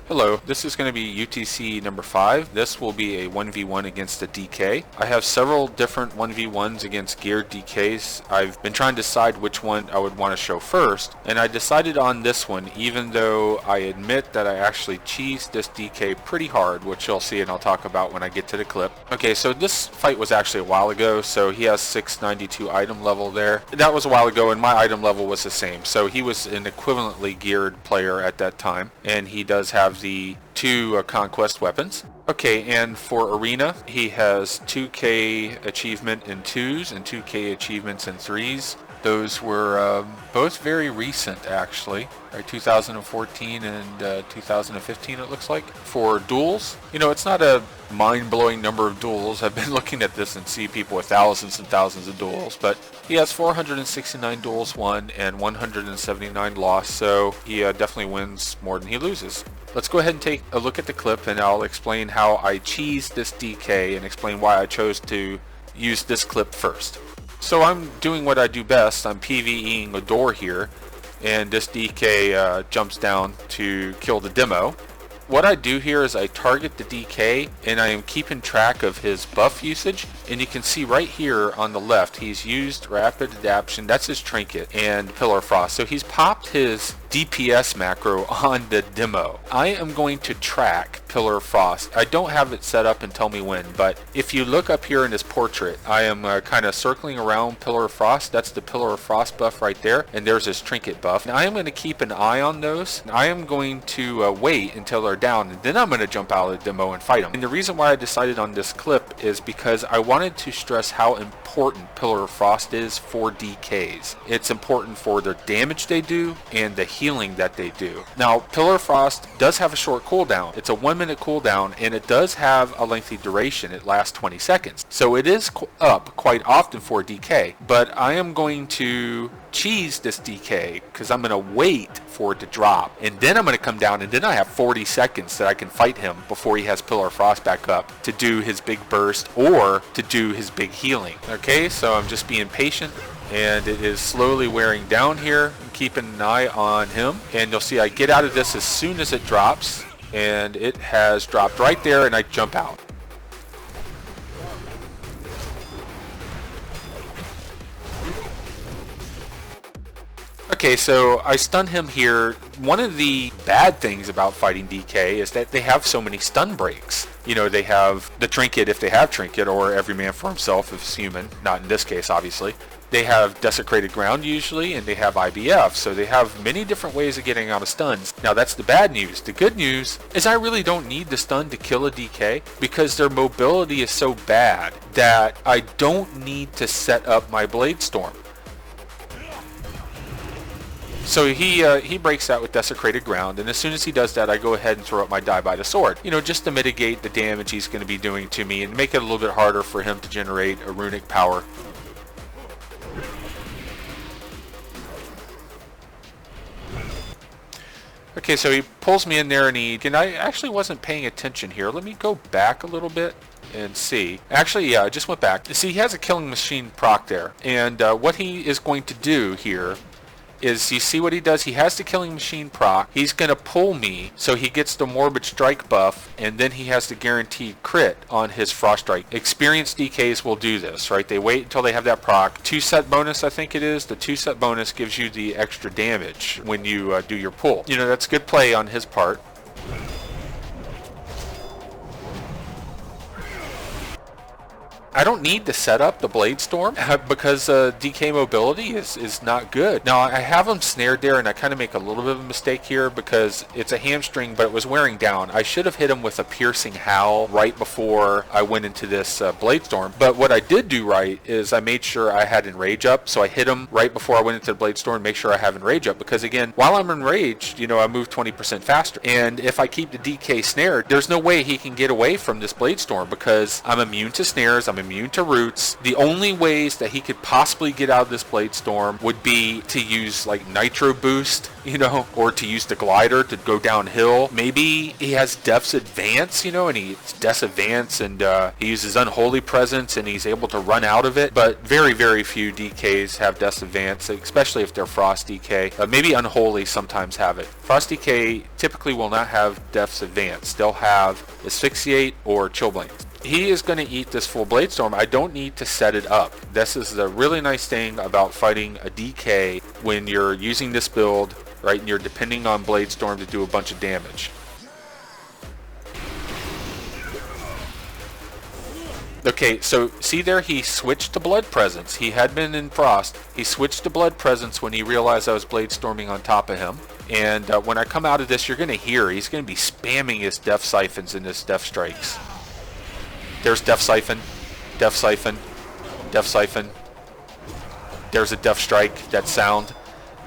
Hello, this is going to be UTC number 5. This will be a 1v1 against a DK. I have several different 1v1s against geared DKs. I've been trying to decide which one I would want to show first, and I decided on this one, even though I admit that I actually cheesed this DK pretty hard, which you'll see and I'll talk about when I get to the clip. Okay, so this fight was actually a while ago, so he has 692 item level there. That was a while ago, and my item level was the same, so he was an equivalently geared player at that time, and he does have the 2 conquest weapons. Okay, and for arena, he has 2k achievement in 2s and 2k achievements in 3s. Those were both very recent, actually, right? 2014 and 2015, it looks like. For duels, you know, it's not a mind-blowing number of duels. I've been looking at this and see people with thousands and thousands of duels, but he has 469 duels won and 179 lost, so he definitely wins more than he loses. Let's go ahead and take a look at the clip, and I'll explain how I cheesed this DK and explain why I chose to use this clip first. So I'm doing what I do best. I'm PvEing a door here, and this DK jumps down to kill the demo. What I do here is I target the DK, and I am keeping track of his buff usage, and you can see right here on the left he's used Rapid Adaptation, that's his trinket, and Pillar of Frost. So he's popped his DPS macro on the demo. I am going to track Pillar of Frost. I don't have it set up and tell me when, but if you look up here in his portrait, I am kind of circling around Pillar of Frost. That's the Pillar of Frost buff right there, and there's his trinket buff. Now I am going to keep an eye on those. I am going to wait until they're down, and then I'm going to jump out of the demo and fight them. And the reason why I decided on this clip is because I wanted to stress how important Pillar of Frost is for DKs. It's important for the damage they do and the healing that they do. Now, Pillar of Frost does have a short cooldown. It's a 1-minute cooldown, and it does have a lengthy duration. It lasts 20 seconds. So it is up quite often for DK, but I am going to cheese this DK because I'm going to wait for it to drop, and then I'm going to come down, and then I have 40 seconds that I can fight him before he has Pillar of Frost back up to do his big burst or to do his big healing. Okay, so I'm just being patient, and it is slowly wearing down here. I'm keeping an eye on him, and you'll see I get out of this as soon as it drops, and it has dropped right there, and I jump out. Okay, so I stun him here. One of the bad things about fighting DK is that they have so many stun breaks. You know, they have the trinket if they have trinket, or every man for himself if it's human. Not in this case, obviously. They have desecrated ground usually, and they have IBF, so they have many different ways of getting out of stuns. Now that's the bad news. The good news is I really don't need the stun to kill a DK because their mobility is so bad that I don't need to set up my Blade Storm. So he breaks that with Desecrated Ground, and as soon as he does that, I go ahead and throw up my Die by the Sword. You know, just to mitigate the damage he's going to be doing to me and make it a little bit harder for him to generate a runic power. Okay, so he pulls me in there, and I actually wasn't paying attention here. Let me go back a little bit and see. Actually, yeah, I just went back. See, he has a Killing Machine proc there, and what he is going to do here is, you see what he does? He has the Killing Machine proc. He's going to pull me so he gets the Morbid Strike buff, and then he has the guaranteed crit on his Frost Strike. Experienced DKs will do this, right? They wait until they have that proc. 2-set bonus, I think it is. The 2-set bonus gives you the extra damage when you do your pull. You know, that's good play on his part. I don't need to set up the Blade Storm because DK mobility is not good. Now I have him snared there, and I kind of make a little bit of a mistake here because it's a hamstring, but it was wearing down. I should have hit him with a Piercing Howl right before I went into this Blade Storm. But what I did do right is I made sure I had Enrage up, so I hit him right before I went into the Blade Storm, make sure I have Enrage up, because again, while I'm enraged, you know, I move 20% faster. And if I keep the DK snared, there's no way he can get away from this Blade Storm because I'm immune to snares, I'm immune immune to roots. The only ways that he could possibly get out of this Blade Storm would be to use like Nitro Boost, or to use the glider to go downhill. Maybe he has Death's Advance, and he's Death's Advance, and he uses Unholy Presence and he's able to run out of it. But very, very few DKs have Death's Advance, especially if they're Frost DK. Maybe Unholy sometimes have it. Frost DK typically will not have Death's Advance. They'll have Asphyxiate or Chillblains. He is going to eat this full Blade Storm. I don't need to set it up. This is a really nice thing about fighting a DK when you're using this build, right, and you're depending on Blade Storm to do a bunch of damage. Okay, so see there, he switched to Blood Presence. He had been in Frost. He switched to Blood Presence when he realized I was Blade Storming on top of him. And when I come out of this, you're going to hear he's going to be spamming his Death Siphons and his Death Strikes. There's Death Siphon, Death Siphon, Death Siphon. There's a Death Strike, that sound.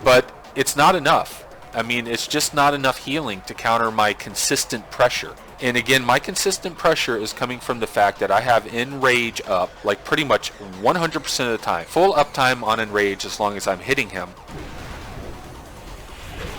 But it's not enough. I mean, it's just not enough healing to counter my consistent pressure. And again, my consistent pressure is coming from the fact that I have Enrage up, like pretty much 100% of the time. Full uptime on Enrage as long as I'm hitting him.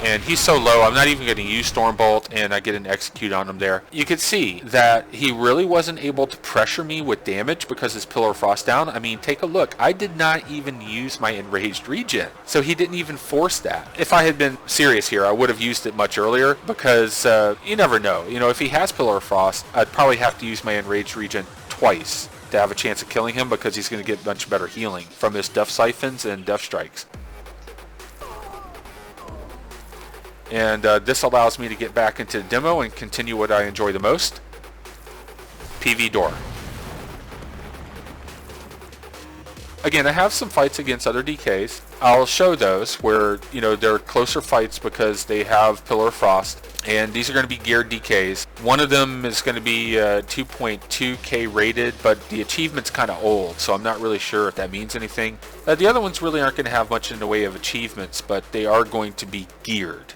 And he's so low, I'm not even going to use Stormbolt, and I get an execute on him there. You could see that he really wasn't able to pressure me with damage because his Pillar of Frost down. I mean, take a look. I did not even use my Enraged Regen, so he didn't even force that. If I had been serious here, I would have used it much earlier because you never know. If he has Pillar of Frost, I'd probably have to use my Enraged Regen twice to have a chance of killing him because he's going to get much better healing from his Death Siphons and Death Strikes. And this allows me to get back into the demo and continue what I enjoy the most, PV Door. Again, I have some fights against other DKs. I'll show those where, they're closer fights because they have Pillar of Frost. And these are going to be geared DKs. One of them is going to be 2.2k rated, but the achievement's kind of old, so I'm not really sure if that means anything. The other ones really aren't going to have much in the way of achievements, but they are going to be geared.